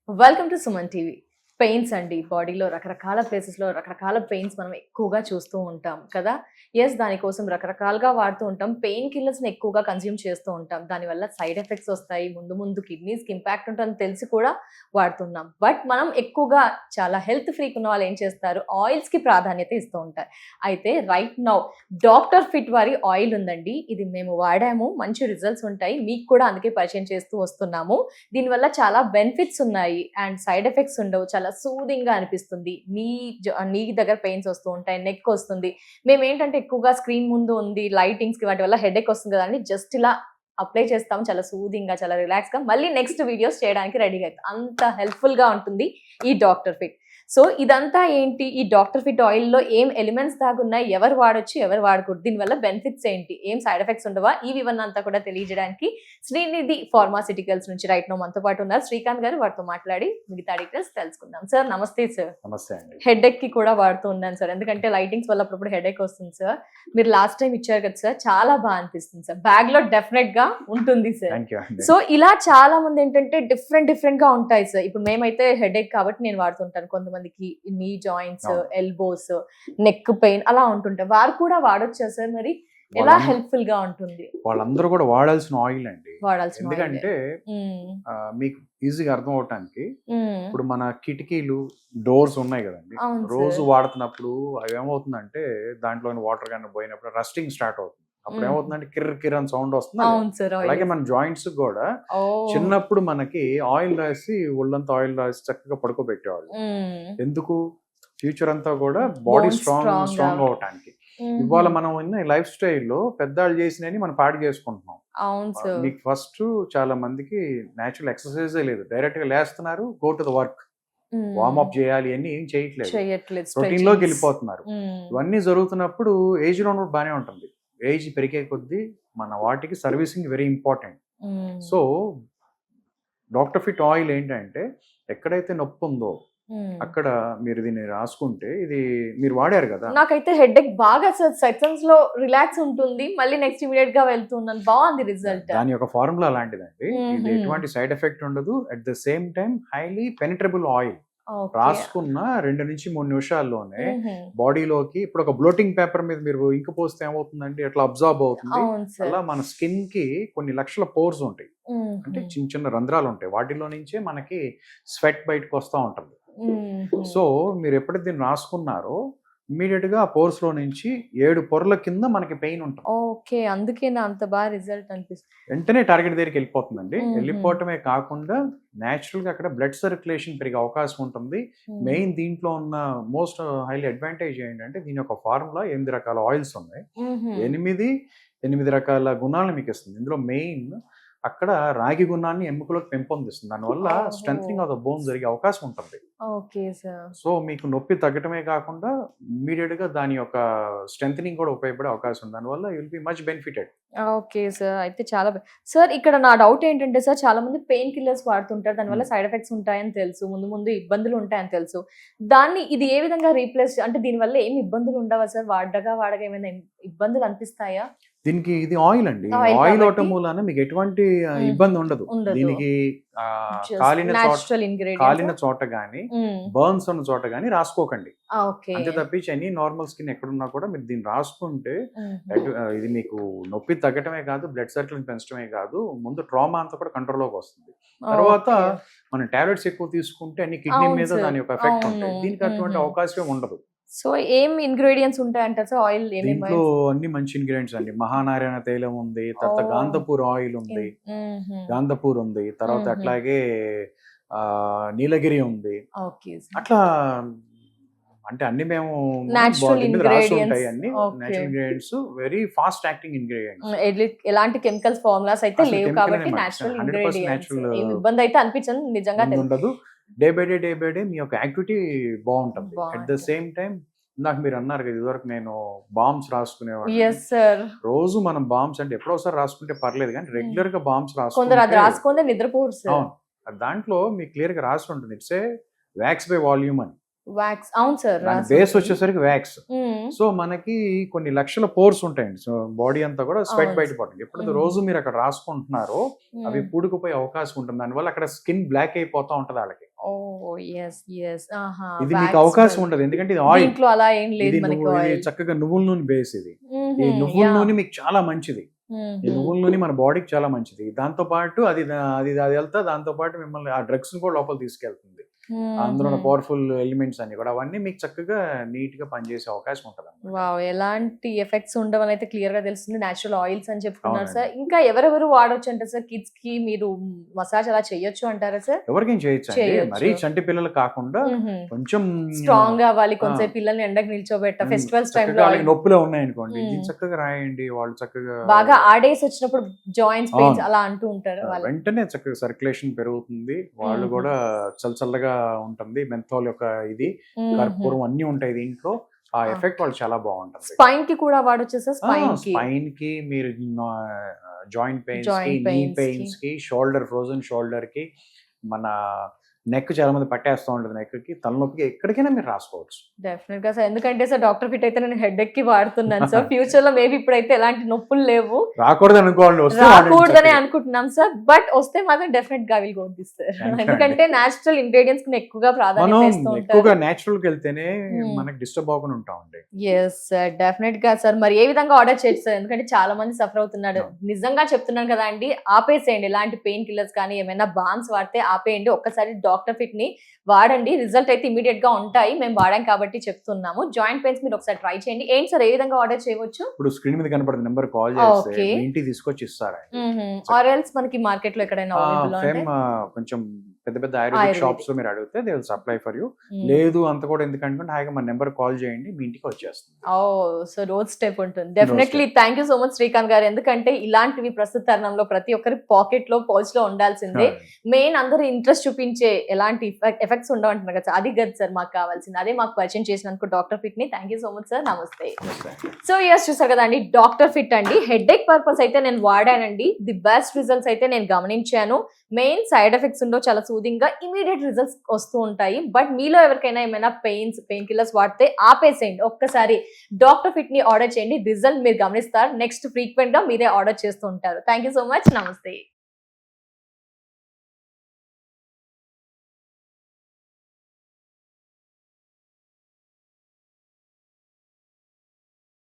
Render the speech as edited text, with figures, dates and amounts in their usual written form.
Welcome to Suman TV. Pains అండి, బాడీలో రకరకాల ప్లేసెస్లో రకరకాల పెయిన్స్ మనం ఎక్కువగా చూస్తూ ఉంటాం కదా. దానికోసం రకరకాలుగా వాడుతూ ఉంటాం. పెయిన్ కిల్లర్స్ని ఎక్కువగా కన్జ్యూమ్ చేస్తూ ఉంటాం. దానివల్ల సైడ్ ఎఫెక్ట్స్ వస్తాయి, ముందు ముందు కిడ్నీస్కి ఇంపాక్ట్ ఉంటుందని తెలిసి కూడా వాడుతున్నాం. బట్ మనం ఎక్కువగా చాలా హెల్త్ ఫ్రీక్ ఉన్న వాళ్ళు ఏం చేస్తారు, ఆయిల్స్కి ప్రాధాన్యత ఇస్తూ ఉంటారు. అయితే రైట్ నౌ డాక్టర్ ఫిట్ వారి ఆయిల్ ఉందండి. ఇది మేము వాడాము, మంచి రిజల్ట్స్ ఉంటాయి. మీకు కూడా అందుకే పరిచయం చేస్తూ వస్తున్నాము. దీనివల్ల చాలా బెనిఫిట్స్ ఉన్నాయి అండ్ సైడ్ ఎఫెక్ట్స్ ఉండవు. చాలా సూదింగ్ గా అనిపిస్తుంది. నీ దగ్గర పెయిన్స్ వస్తూ ఉంటాయి, నెక్ వస్తుంది. మేము ఏంటంటే ఎక్కువగా స్క్రీన్ ముందు ఉంది, లైటింగ్స్ కి వాటి వల్ల హెడేక్ వస్తుంది కదా అని జస్ట్ ఇలా అప్లై చేస్తాం. చాలా సూదింగ్ గా, చాలా రిలాక్స్ గా మళ్ళీ నెక్స్ట్ వీడియోస్ చేయడానికి రెడీగా అవుతాం. అంత హెల్ప్ఫుల్ గా ఉంటుంది ఈ డాక్టర్ ఫిట్. సో ఇదంతా ఏంటి, ఈ డాక్టర్ ఫిట్ ఆయిల్ లో ఏం ఎలిమెంట్స్ దాగున్నాయి, ఎవరు వాడొచ్చు ఎవరు వాడకూడదు, దీనివల్ల బెనిఫిట్స్ ఏంటి, ఏం సైడ్ ఎఫెక్ట్స్ ఉండవా, ఈ వివరణ అంతా కూడా తెలియజేయడానికి శ్రీనిధి ఫార్మాసిటికల్స్ నుంచి రైట్ నో మనతో పాటు ఉన్నారు శ్రీకాంత్ గారు. వారితో మాట్లాడి మిగతా డీటెయిల్స్ తెలుసుకుందాం. సార్ నమస్తే. సార్ నమస్తే అండి. హెడేక్ కి కూడా వాడుతూ ఉన్నాను సార్, ఎందుకంటే లైటింగ్స్ వల్ల అప్పుడప్పుడు హెడేక్ వస్తుంది సార్. మీరు లాస్ట్ టైం ఇచ్చారు కదా సార్, చాలా బాగా అనిపిస్తుంది సార్. బ్యాగ్ లో డెఫినెట్ గా ఉంటుంది సార్. సో ఇలా చాలా మంది ఏంటంటే డిఫరెంట్ గా ఉంటాయి సార్. ఇప్పుడు మేమైతే హెడేక్ కాబట్టి నేను వాడుతుంటాను. కొంతమందికి నీ జాయింట్స్, ఎల్బోస్, నెక్ పెయిన్ అలా ఉంటుంటాయి. వారు కూడా వాడొచ్చా సార్? మరి ఎలా హెల్ప్ఫుల్ గా ఉంటుంది? వాళ్ళందరూ కూడా వాడాల్సిన ఆయిల్ అండి. ఎందుకంటే మీకు ఈజీగా అర్థం అవటానికి, ఇప్పుడు మన కిటికీలు, డోర్స్ ఉన్నాయి కదండి, రోజు వాడుతున్నప్పుడు అవి ఏమవుతుందంటే దాంట్లోని వాటర్ కానీ పోయినప్పుడు రస్టింగ్ స్టార్ట్ అవుతుంది. అప్పుడు ఏమవుతుందంటే కిర్ర అని సౌండ్ వస్తుంది. అలాగే మన జాయింట్స్ కూడా చిన్నప్పుడు మనకి ఆయిల్ రాసి, ఒళ్ళంతా ఆయిల్ రాసి చక్కగా పడుకోబెట్టేవాళ్ళు. ఎందుకు? ఫ్యూచర్ అంతా కూడా బాడీ స్ట్రాంగ్ అవటానికి. ఇవాళ మనం ఉన్న లైఫ్ స్టైల్లో పెద్దవాళ్ళు చేసినవి మనం పాడు చేసుకుంటున్నాం. మీకు ఫస్ట్ చాలా మందికి నేచురల్ ఎక్సర్సైజే లేదు. డైరెక్ట్ గా లేస్తున్నారు, go to the work, warmup చేయాలి అని ఏం చేయట్లేదు, రొటీన్ లోకి వెళ్ళిపోతున్నారు. ఇవన్నీ జరుగుతున్నప్పుడు ఏజ్ లో ఉన్నప్పుడు బాగానే ఉంటుంది. ఏజ్ పెరిగే కొద్దీ మన వాటికి servicing very important. So doctor fit oil ఏంటంటే, ఎక్కడైతే నొప్పి ఉందో అక్కడ మీరు దీన్ని రాసుకుంటే, ఇది మీరు వాడారు కదా. నాకైతే హెడేక్ బాగా సెకండ్స్ లో రిలాక్స్ ఉంటుంది, మళ్ళీ నెక్స్ట్ ఇమిడియట్ గా వెళ్తున్నాను. బాగుంది రిజల్ట్. దాని యొక్క ఫార్ములా అలాంటిదండి. ఇది ఎటువంటి సైడ్ ఎఫెక్ట్ ఉండదు. At the same time highly penetrable oil. రాసుకున్న 2 నుంచి 3 నిమిషాల్లోనే బాడీలోకి, ఇప్పుడు ఒక బ్లోటింగ్ పేపర్ మీద మీరు ఇంక పోస్తే ఏమవుతుందండి, అట్లా అబ్జార్బ్ అవుతుంది. అలా మన స్కిన్ కి కొన్ని లక్షల పోర్స్ ఉంటాయి, అంటే చిన్న చిన్న రంధ్రాలు ఉంటాయి. వాటిలో నుంచే మనకి స్వెట్ బయటకు వస్తూ ఉంటుంది. సో మీరు ఎప్పుడైతే దీన్ని రాసుకున్నారో ఇమీడియట్ గా ఆ పోర్స్ లో నుంచి 7 పొరల కింద మనకి పెయిన్ ఉంటుంది. ఓకే, అందుకే అంత బాగా రిజల్ట్ అనిపిస్తుంది. వెంటనే టార్గెట్ దగ్గరికి వెళ్ళిపోతుందండి. వెళ్ళిపోవటమే కాకుండా నేచురల్ గా అక్కడ బ్లడ్ సర్క్యులేషన్ పెరిగే అవకాశం ఉంటుంది. మెయిన్ దీంట్లో ఉన్న మోస్ట్ హైలీ అడ్వాంటేజ్ ఏంటంటే, దీని యొక్క ఫార్ములా 8 రకాల ఆయిల్స్ ఉన్నాయి. 8 రకాల గుణాలను మీకు ఇస్తుంది. ఇందులో మెయిన్ అక్కడ రాగి గుణాన్ని ఎముకలోకి పెంపొందిస్తుంది. దానివల్ల స్ట్రెంథనింగ్ ఆఫ్ ద బోన్ జరిగే అవకాశం ఉంటుంది. సో మీకు నొప్పి తగ్గటమే కాకుండా ఇమీడియట్ గా దాని యొక్క స్ట్రెంథనింగ్ కూడా ఉపయోగపడే అవకాశం ఉంది. దానివల్ల you'll be much benefited. Okay sir, అయితే చాలా సార్. ఇక్కడ నా డౌట్ ఏంటంటే సార్, చాలా మంది పెయిన్ కిల్లర్స్ వాడుతుంటారు, దానివల్ల సైడ్ ఎఫెక్ట్స్ ఉంటాయని తెలుసు, ముందు ఇబ్బందులు ఉంటాయని తెలుసు. దాన్ని ఇది ఏ విధంగా రీప్లేస్, అంటే దీనివల్ల ఏమి ఇబ్బందులు ఉండవా సార్? వాడగా ఏమైనా ఇబ్బందులు అనిపిస్తాయా? దీనికి ఇది ఆయిల్ అండి. ఆయిల్ అవటం మూలాన మీకు ఎటువంటి ఇబ్బంది ఉండదు. దీనికి కాలిన చోట గానీ, బర్న్స్ ఉన్న చోట గానీ రాసుకోకండి. అంతే తప్పించి ఎనీ నార్మల్ స్కిన్ ఎక్కడున్నా కూడా మీరు దీన్ని రాసుకుంటే ఇది మీకు నొప్పి తగ్గటమే కాదు, బ్లడ్ సర్క్యులేషన్ పెంచడమే కాదు, ముందు ట్రామా అంతా కూడా కంట్రోల్లోకి వస్తుంది. తర్వాత మనం టాబ్లెట్స్ ఎక్కువ తీసుకుంటే అన్ని కిడ్నీ మీద దాని యొక్క ఎఫెక్ట్ ఉంటాయి. దీనికి అటువంటి అవకాశం ఉండదు. సో ఏం ఇంగ్రీడియంట్స్ ఉంటాయంటారు సార్ ఆయిల్? దీంట్లో అన్ని మంచి ఇంగ్రీడియంట్స్ అండి. మహానారాయణ తైలం ఉంది, తర్వాత గాంధపూర్ ఆయిల్ ఉంది, గాంధపూర్ ఉంది, తర్వాత అట్లాగే నీలగిరి ఉంది. అట్లా అంటే అన్ని మేము రాసి ఉంటాయి. అన్ని natural ingredients, very fast acting ingredients. ఎలాంటి కెమికల్స్ ఫార్ములాస్ అయితే లేవు కాబట్టి నేచురల్ ఇంగ్రీడియంట్స్. ఏం ఇబ్బంది అయితే అనిపించదు, నిజంగా ఉండదు. డే బై డే మీ యొక్క యాక్టివిటీ బాగుంటుంది. అట్ ద సేమ్ టైం నాకు మీరు అన్నారు కదా, ఇదివరకు నేను బాంబ్స్ రాసుకునేవాడు. రోజు మనం బాంబ్స్ అంటే ఎప్పుడోసారి రాసుకుంటే పర్లేదు, కానీ రెగ్యులర్ గా బాంబ్స్ రాసుకుంటే నిద్రపోరు. దాంట్లో మీకు క్లియర్ గా రాసి ఉంటుంది, it's a wax by volume అని. వ్యాక్స్, అవును సార్. బేస్ వచ్చేసరికి వ్యాక్స్. సో మనకి కొన్ని లక్షల పోర్స్ ఉంటాయండి. సో బాడీ అంతా కూడా స్వెట్ బయటపడుతుంది. ఎప్పుడైతే రోజు మీరు అక్కడ రాసుకుంటున్నారో అవి పూడుకుపోయే అవకాశం ఉంటుంది. దానివల్ల అక్కడ స్కిన్ బ్లాక్ అయిపోతా ఉంటది వాళ్ళకి. ఓ ఎస్ ఎస్ ఆహా ఇది మీకు అవకాశం ఉండదు, ఎందుకంటే ఇది ఆయిల్. దీంట్లో అలా ఏం లేదు ఇది మనకి ఇది ఆయిల్. చక్కగా నువ్వుల నూనె బేస్ ఇది. ఈ నువ్వుల నూనె మీకు చాలా మంచిది. ఈ నువ్వుల నూనె మన బాడీకి చాలా మంచిది. దాంతో పాటు అది అది అది వెళ్తా, దాంతో పాటు మిమ్మల్ని ఆ డ్రగ్స్ కూడా లోపల తీసుకెళ్తుంది. అందులో ఉన్న పవర్ఫుల్ ఎలిమెంట్స్ అన్ని కూడా అవన్నీ మీకు చక్కగా నీట్ గా పనిచేసే అవకాశం ఉంటుంది. వావ్, ఎలాంటి ఎఫెక్ట్స్ ఉండవని అయితే క్లియర్ గా తెలుస్తుంది. నేచురల్ ఆయిల్స్ అని చెప్తున్నారు అవునండి. సార్. ఇంకా ఎవరెవరు వాడొచ్చు అంటారు సార్? కిడ్స్ కి మీరు మసాజ్ అలా చేయొచ్చు అంటారా సార్? ఎవరికైనా చేయొచ్చు అండి, చేయొచ్చు. మరీ చంటి పిల్లలు కాకుండా కొంచెం స్ట్రాంగ్ అవ్వాలి, కొంచెం పిల్లల్ని ఎండకు నిల్చోబెట్ట, ఫెస్టివల్స్ టైమ్ లో వాళ్ళకి నొప్పులు ఉన్నాయనుకోండి, ఇది చక్కగా రాయండి, వాళ్ళు చక్కగా బాగా ఆడేసి వచ్చినప్పుడు జాయింట్స్ పెయిన్స్ అలా అంటూ ఉంటారు వాళ్ళు. వెంటనే చక్కగా సర్క్యులేషన్ పెరుగుతుంది, వాళ్ళు కూడా చల్లగా ఉంటుంది. మెంథాల్ యొక్క ఇది కర్పూరం అన్ని ఉంటాయి దీంట్లో, ఆ ఎఫెక్ట్ వాళ్ళు చాలా బాగుంటుంది. స్పైన్ కి కూడా వాడొచ్చు సార్? స్పైన్ కి మీరు జాయింట్ పెయిన్స్ కి, నీ పెయిన్స్ కి, షోల్డర్, ఫ్రోజన్ షోల్డర్ కి, మన నెక్ చాలా మంది పట్టేస్తూ ఉంటుంది, నెక్ కి, తలనొప్పికి, ఎక్కడికైనా మీరు రాసుకోవచ్చు. డెఫినెట్ గా సార్, ఎందుకంటే సార్ డాక్టర్ ఫిట్ అయితే నేను హెడ్ ఎక్ కి వాడుతున్నాను సార్. ఫ్యూచర్ లో మేబీ ఇప్పుడైతే ఎలాంటి నొప్పులు లేవు, రాకూడదు అనుకోండి, రాకూడదనే అనుకుంటున్నాం సార్. బట్ వస్తే మాత్రం డెఫినెట్ గా విల్ గో దిస్ సార్. ఎందుకంటే నేచురల్ ఇంగ్రీడియంట్స్ కి ఎక్కువగా ప్రాధాన్యత ఇస్తూ ఉంటారు. ఎక్కువగా నేచురల్ కి వెళ్తేనే మనకి డిస్టర్బ్ అవ్వకుండా ఉంటామండి. ఎస్ సార్, డెఫినెట్ గా సార్. మరి ఏ విధంగా ఆర్డర్ చేయొచ్చు సార్? ఎందుకంటే చాలా మంది సఫర్ అవుతున్నాడు. నిజంగా చెప్తున్నాను కదా అండి, ఆపేసేయండి. ఎలాంటి పెయిన్ కిల్లర్స్ కానీ ఏమైనా బాన్స్ వాడితే ఆపేయండి. ఒక్కసారి డాక్టర్ ఫిట్ ని వాడండి, రిజల్ట్ అయితే ఇమీడియట్ గా ఉంటాయి. మేము వాడాం కాబట్టి చెప్తున్నాము. జాయింట్ పెయిన్స్ మీరు ఒకసారి ట్రై చేయండి. ఏంటి సార్, ఏ విధంగా ఆర్డర్ చేయవచ్చు? ఇప్పుడు స్క్రీన్ మీద కనపడుతున్న నెంబర్ కాల్ చేస్తే మీ ఇంటికి తీసుకొచ్చి ఇస్తారా? ఆర్ ఎల్స్ మనకి మార్కెట్ లో ఎక్కడైనా కొంచెం పెద్ద పెద్ద ఆయుర్వేదిక్ షాప్స్ లో మీరు అడిగితే they will supply for you. లేదు అంత కూడా ఎందుకంటే హాయిగా మన నెంబర్ కాల్ చేయండి, మీ ఇంటికి వచ్చేస్తుంది. సో రోడ్ స్టెప్ ఉంటుంది. Definitely thank you so much Srikanth గారు. ఎందుకంటే ఇలాంటివి ప్రస్తుత తరుణంలో ప్రతి ఒక్కరి పాకెట్ లో, పౌచ్ లో ఉండాల్సిందే. మెయిన్ అందరూ ఇంట్రెస్ట్ చూపించే ఎలాంటి ఎఫెక్ట్స్ ఉండవంటున్నారు కదా, అది కదా సార్ మాకు కావాల్సింది. అదే మాకు పరిచయం చేసినందుకు డాక్టర్ ఫిట్ ని thank you so much sir. నమస్తే. సో ఎస్, చూసారు కదా అండి, డాక్టర్ ఫిట్ అండి. హెడ్ ఎక్ పర్పస్ అయితే నేను వాడానండి. ది బెస్ట్ రిజల్ట్స్ అయితే నేను గమనించాను. మెయిన్ సైడ్ ఎఫెక్ట్స్ ఉండవు, చాలా సూదింగ్ గా ఇమీడియట్ రిజల్ట్స్ వస్తూ ఉంటాయి. బట్ మీలో ఎవరికైనా ఏమైనా పెయిన్ కిల్లర్స్ వాడితే ఆపేసేయండి. ఒక్కసారి డాక్టర్ ఫిట్ ని ఆర్డర్ చేయండి, రిజల్ట్ మీరు గమనిస్తారు. నెక్స్ట్ ఫ్రీక్వెంట్ గా మీరే ఆర్డర్ చేస్తూ ఉంటారు. Thank you so much. నమస్తే.